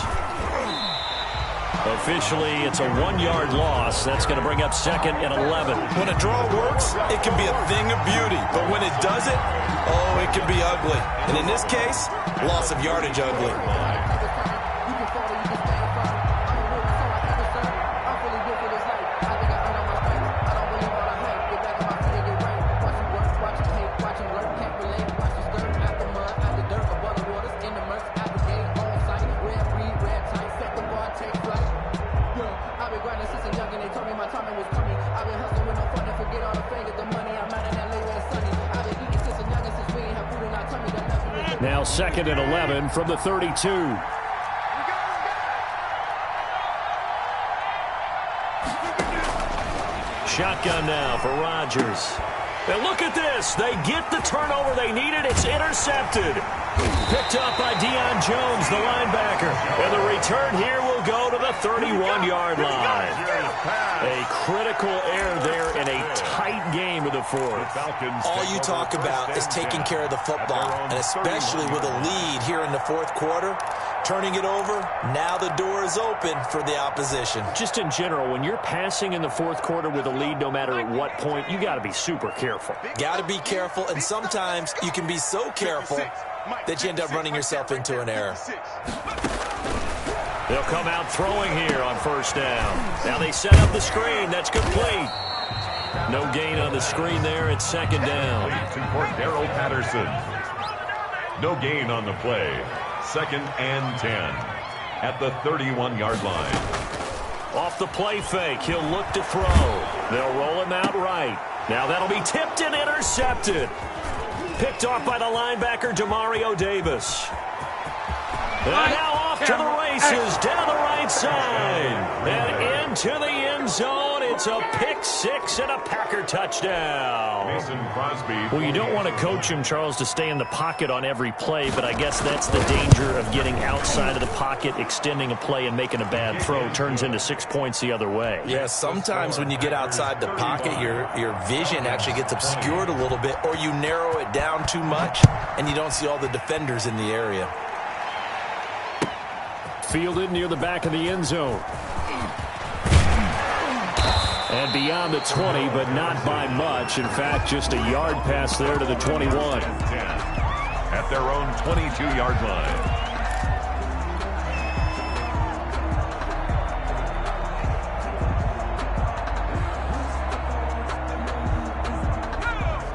Officially, it's a 1-yard loss. That's going to bring up 2nd and 11. When a draw works, it can be a thing of beauty. But when it doesn't, oh, it can be ugly. And in this case, loss of yardage ugly. Now 2nd and 11 from the 32. Shotgun now for Rodgers. And look at this. They get the turnover they needed. It's intercepted. Picked up by Deion Jones, the linebacker. And the return here will go to the 31-yard line. A critical error there in a tight game of the fourth. All you talk about is taking care of the football, and especially with a lead here in the fourth quarter. Turning it over, now the door is open for the opposition. Just in general, when you're passing in the fourth quarter with a lead, no matter at what point, you got to be super careful. Got to be careful, and sometimes you can be so careful that you end up running yourself into an error. They'll come out throwing here on first down. Now they set up the screen. That's complete. No gain on the screen there. It's second down. For Darrell Patterson. No gain on the play. Second and 10 at the 31-yard line. Off the play fake, he'll look to throw. They'll roll him out right. Now that'll be tipped and intercepted. Picked off by the linebacker, Demario Davis. And now off to the races, down the right side. And into the end zone. It's a pick six and a Packer touchdown. Mason Crosby. Well, you don't want to coach him, Charles, to stay in the pocket on every play, but I guess that's the danger of getting outside of the pocket, extending a play, and making a bad throw. Turns into 6 points the other way. Yeah, sometimes when you get outside the pocket, your vision actually gets obscured a little bit, or you narrow it down too much, and you don't see all the defenders in the area. Fielded near the back of the end zone. And beyond the 20, but not by much. In fact, just a yard pass there to the 21. At their own 22-yard line.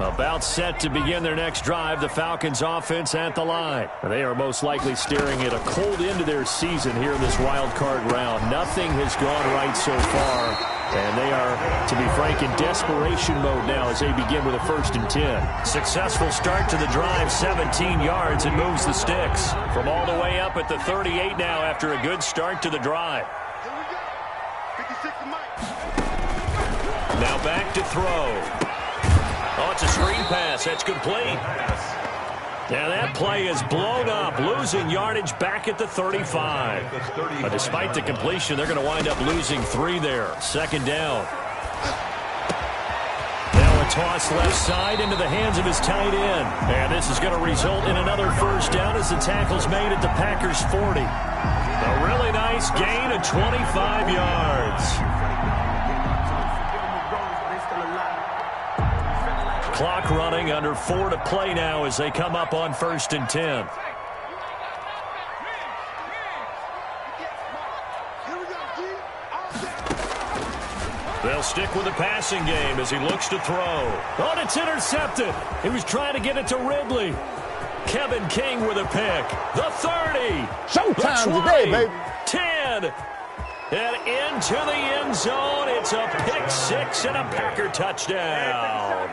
About set to begin their next drive, the Falcons offense at the line. They are most likely staring at a cold end to their season here in this wild card round. Nothing has gone right so far. And they are, to be frank, in desperation mode now as they begin with a 1st and 10. Successful start to the drive, 17 yards, and moves the sticks. From all the way up at the 38 now after a good start to the drive. Now back to throw. Oh, it's a screen pass. That's complete. Now that play is blown up, losing yardage back at the 35. But despite the completion, they're going to wind up losing 3 there. Second down. Now a toss left side into the hands of his tight end. And this is going to result in another first down as the tackle's made at the Packers' 40. A really nice gain of 25 yards. Clock running, under 4 to play now as they come up on 1st and 10. They'll stick with the passing game as he looks to throw. Oh, and it's intercepted. He was trying to get it to Ridley. Kevin King with a pick. The 30. Showtime the 20, today, baby. 10. And into the end zone. It's a pick six and a Packer touchdown.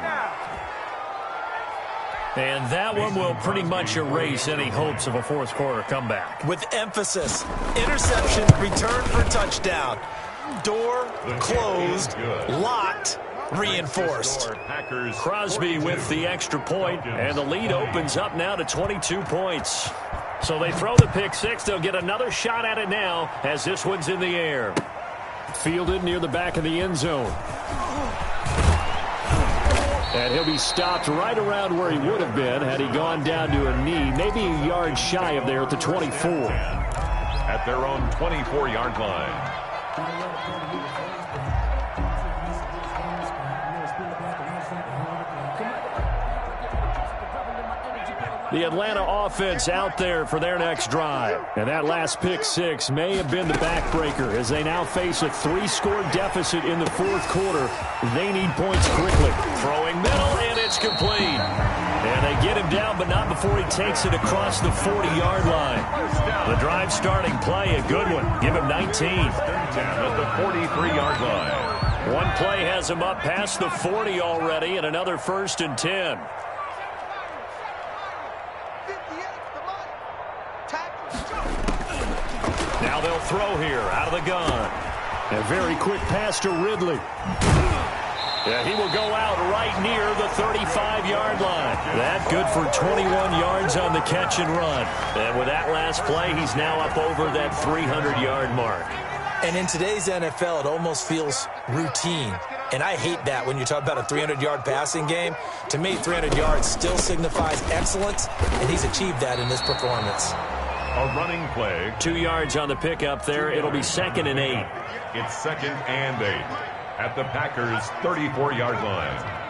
And that one will pretty much erase any hopes of a fourth quarter comeback. With emphasis, interception, return for touchdown. Door closed, locked, reinforced. Crosby with the extra point, and the lead opens up now to 22 points. So they throw the pick six. They'll get another shot at it now as this one's in the air. Fielded near the back of the end zone. And he'll be stopped right around where he would have been had he gone down to a knee, maybe a yard shy of there at the 24. At their own 24-yard line. The Atlanta offense out there for their next drive. And that last pick six may have been the backbreaker as they now face a 3-score deficit in the fourth quarter. They need points quickly. Throwing middle, and it's complete. And they get him down, but not before he takes it across the 40-yard line. The drive starting play, a good one. Give him 19. At the 43-yard line. One play has him up past the 40 already, and another 1st and 10. Now they'll throw here out of the gun. A very quick pass to Ridley. Yeah, he will go out right near the 35-yard line. That good for 21 yards on the catch and run. And with that last play, he's now up over that 300-yard mark. And in today's NFL, it almost feels routine. And I hate that when you talk about a 300-yard passing game. To me, 300 yards still signifies excellence, and he's achieved that in this performance. A running play. 2 yards on the pickup there. It'll be 2nd and 8. It's 2nd and 8 at the Packers' 34-yard line.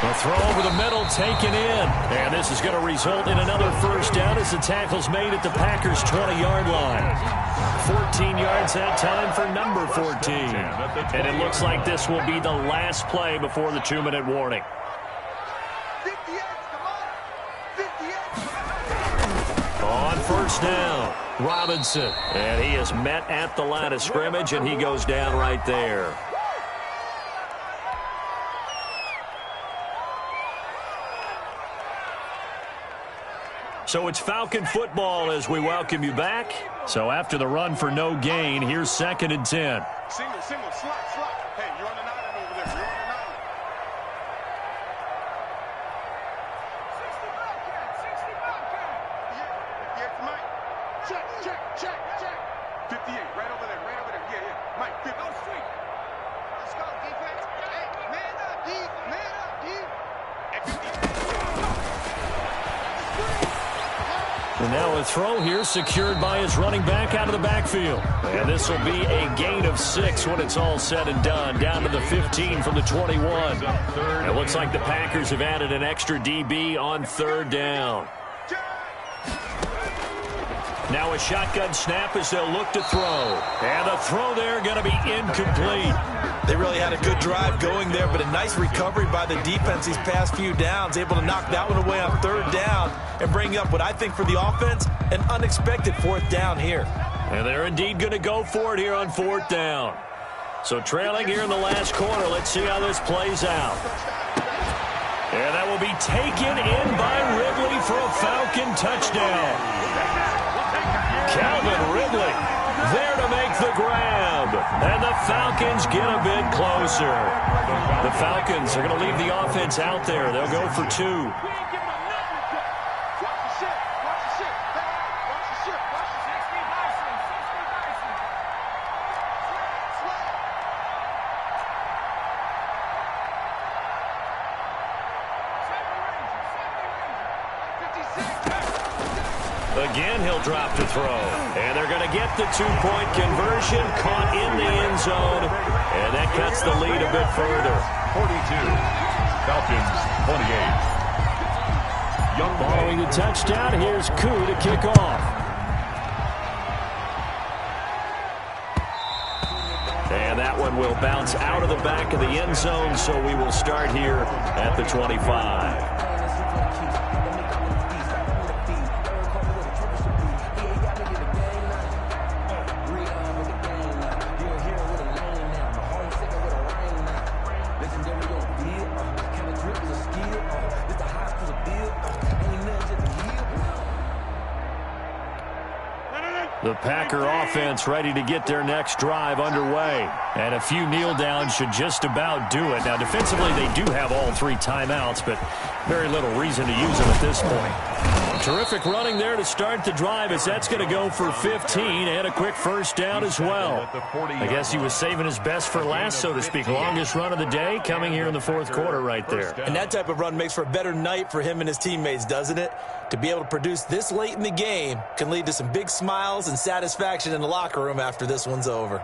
A throw over the middle taken in. And this is going to result in another first down as the tackle's made at the Packers' 20-yard line. 14 yards that time for number 14. And it looks like this will be the last play before the 2-minute warning. On first down, Robinson. And he is met at the line of scrimmage, and he goes down right there. So it's Falcon football as we welcome you back. So after the run for no gain, here's 2nd and 10. Single, slot. Hey, you're on the 9 over there. You're on the 9. 60 Bobcat. Yeah, Mike. Check. 58, right over there. Yeah. Mike, 50. Go straight. Let's go, defense. Hey, man up, D. At 58. And now a throw here secured by his running back out of the backfield. And this will be a gain of 6 when it's all said and done. Down to the 15 from the 21. It looks like the Packers have added an extra DB on 3rd down. Now a shotgun snap as they'll look to throw. And the throw there going to be incomplete. They really had a good drive going there, but a nice recovery by the defense these past few downs, able to knock that one away on 3rd down and bring up what I think for the offense, an unexpected 4th down here. And they're indeed going to go for it here on 4th down. So trailing here in the last quarter, let's see how this plays out. And that will be taken in by Ridley for a Falcon touchdown. Calvin Ridley there to make the grab. And the Falcons get a bit closer. The Falcons are going to leave the offense out there. They'll go for 2. Again, he'll drop to throw. And they're going to get the 2-point conversion, caught in the end zone. And that cuts the lead a bit further. 42, Falcons 28. Young following the touchdown, here's Koo to kick off. And that one will bounce out of the back of the end zone, so we will start here at the 25. The Packer offense ready to get their next drive underway. And a few kneel downs should just about do it. Now, defensively, they do have all 3 timeouts, but very little reason to use them at this point. Terrific running there to start the drive as that's going to go for 15 and a quick first down as well. I guess he was saving his best for last, so to speak. Longest run of the day coming here in the 4th quarter right there. And that type of run makes for a better night for him and his teammates, doesn't it? To be able to produce this late in the game can lead to some big smiles and satisfaction in the locker room after this one's over.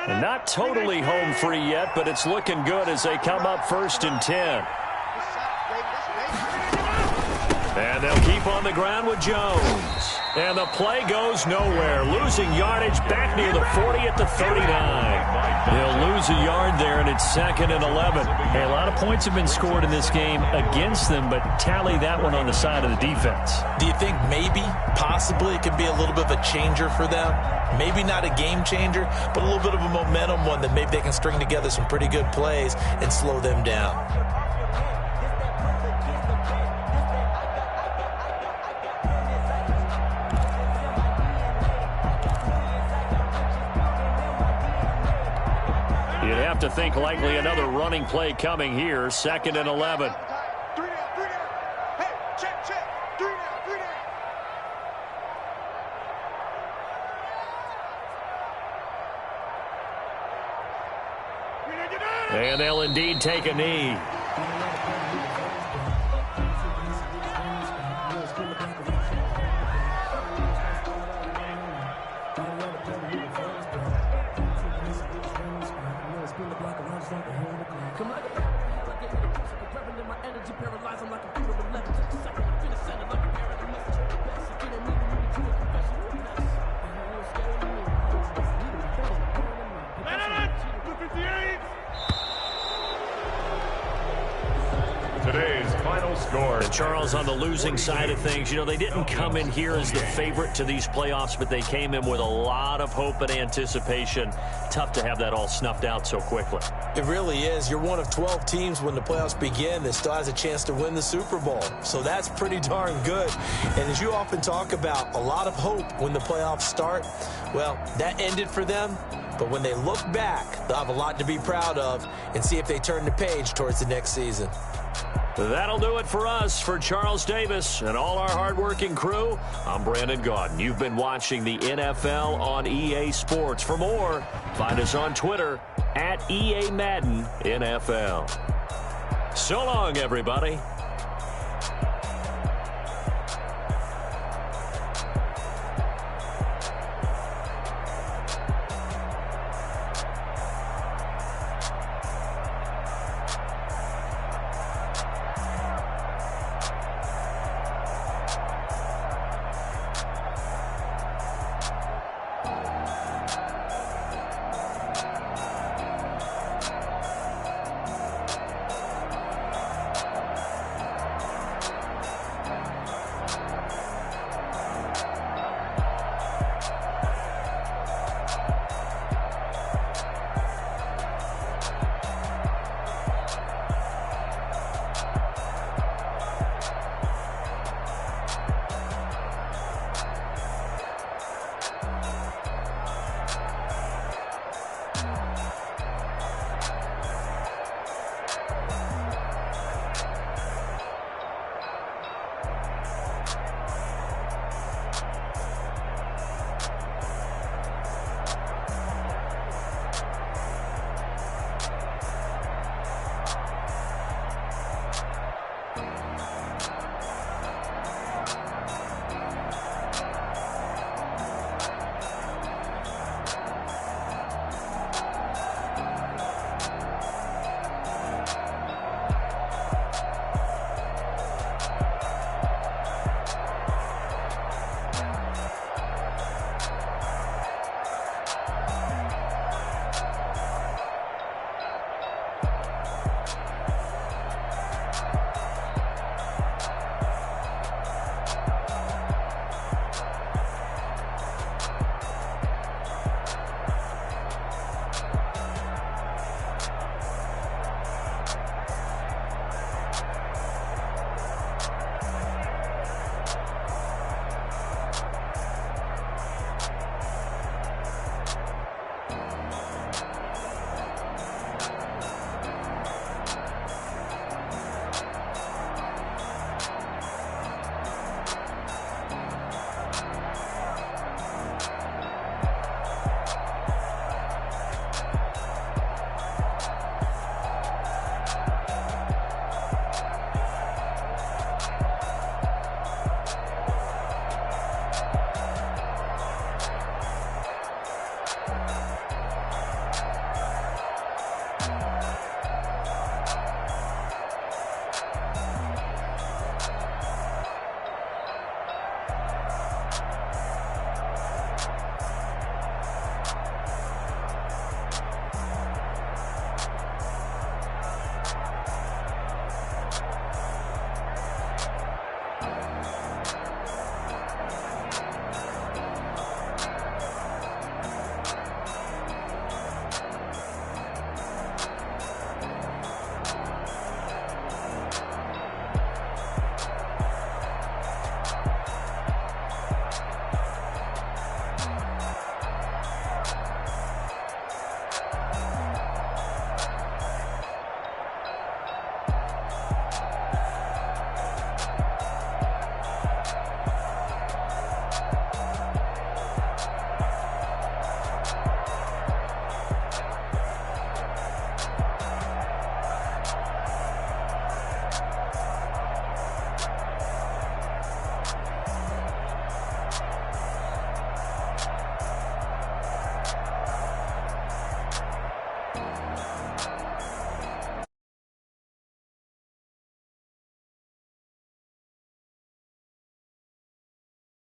And not totally home free yet, but it's looking good as they come up 1st and 10. And they'll keep on the ground with Jones. And the play goes nowhere. Losing yardage back near the 40 at the 39. They'll lose a yard there, and it's 2nd and 11. Hey, a lot of points have been scored in this game against them, but tally that one on the side of the defense. Do you think maybe, possibly, it could be a little bit of a changer for them? Maybe not a game changer, but a little bit of a momentum one that maybe they can string together some pretty good plays and slow them down. You'd have to think likely another running play coming here. 2nd and 11. And they'll indeed take a knee. Today's final score. And Charles, on the losing side of things, you know, they didn't come in here as the favorite to these playoffs, but they came in with a lot of hope and anticipation. Tough to have that all snuffed out so quickly. It really is. You're one of 12 teams when the playoffs begin that still has a chance to win the Super Bowl. So that's pretty darn good. And as you often talk about, a lot of hope when the playoffs start. Well, that ended for them. But when they look back, they'll have a lot to be proud of and see if they turn the page towards the next season. That'll do it for us. For Charles Davis and all our hardworking crew, I'm Brandon Gaudin. You've been watching the NFL on EA Sports. For more, find us on Twitter @EA Madden NFL. So long, everybody.